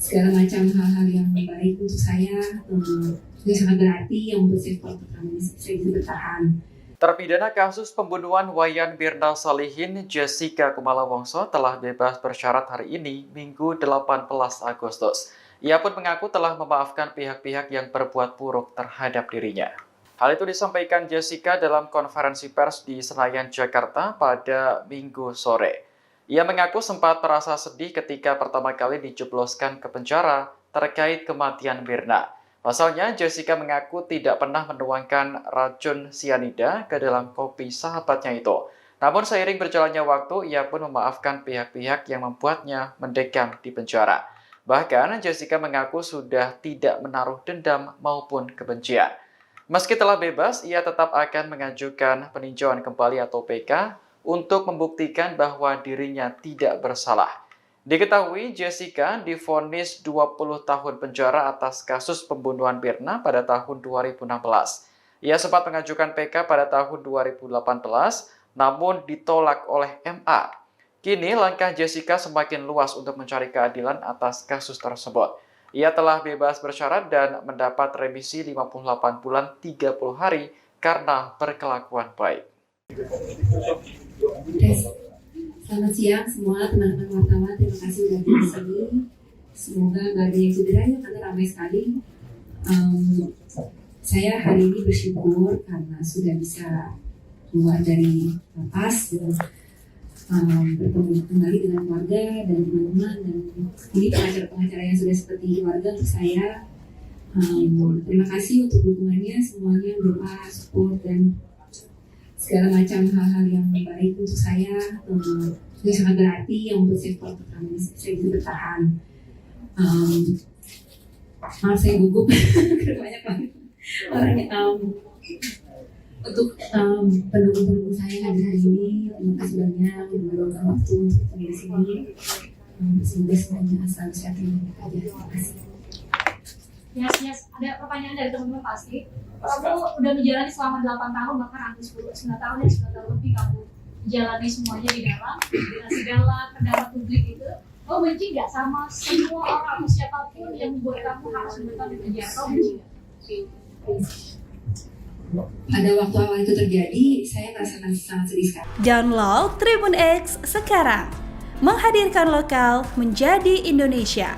segala macam hal-hal yang baik untuk saya, yang sangat berarti, yang membuat saya kuat saya bisa bertahan. Terpidana kasus pembunuhan Wayan Mirna Salihin, Jessica Kumala Wongso telah bebas bersyarat hari ini, Minggu 18 Agustus. Ia pun mengaku telah memaafkan pihak-pihak yang berbuat buruk terhadap dirinya. Hal itu disampaikan Jessica dalam konferensi pers di Senayan, Jakarta pada Minggu sore. Ia mengaku sempat merasa sedih ketika pertama kali dijebloskan ke penjara terkait kematian Mirna. Pasalnya, Jessica mengaku tidak pernah menuangkan racun sianida ke dalam kopi sahabatnya itu. Namun seiring berjalannya waktu, ia pun memaafkan pihak-pihak yang membuatnya mendekam di penjara. Bahkan, Jessica mengaku sudah tidak menaruh dendam maupun kebencian. Meski telah bebas, ia tetap akan mengajukan peninjauan kembali atau PK untuk membuktikan bahwa dirinya tidak bersalah. Diketahui Jessica divonis 20 tahun penjara atas kasus pembunuhan Mirna pada tahun 2016. Ia sempat mengajukan PK pada tahun 2018, namun ditolak oleh MA. Kini langkah Jessica semakin luas untuk mencari keadilan atas kasus tersebut. Ia telah bebas bersyarat dan mendapat remisi 58 bulan 30 hari karena berkelakuan baik. Selamat siang semua teman-teman wartawan, terima kasih sudah di sini. Semoga nggak ada yang cedera ya, karena ramai sekali. Saya hari ini bersyukur karena sudah bisa keluar dari lapas dan bertemu kembali dengan keluarga dan teman-teman, dan ini pengacara-pengacara yang sudah seperti keluarga untuk saya. Terima kasih untuk dukungannya semuanya, doa, support, dan segala macam hal-hal yang baik untuk saya, yang sangat berarti, yang membuat saya kuat saya bisa bertahan. Maaf saya gugup banyak banget orangnya. Untuk pendukung-pendukung saya hadir hari ini, terima kasih banyak yang meluangkan waktu untuk di sini. Semoga semuanya selalu sehat dan baik aja. Terima kasih. Yes. Ada pertanyaan dari teman-teman pasti. Kamu udah menjalani selama 8 tahun, bahkan hampir 9 tahun ya, 9 tahun lebih kamu menjalani semuanya di dalam dengan segala kendala publik itu. Kamu benci nggak sama semua orang atau siapapun yang membuat kamu harus menetap di penjara? Kamu benci nggak? Pada waktu awal itu terjadi, saya merasakan sangat sedih sekali. Download Tribun X sekarang, menghadirkan lokal menjadi Indonesia.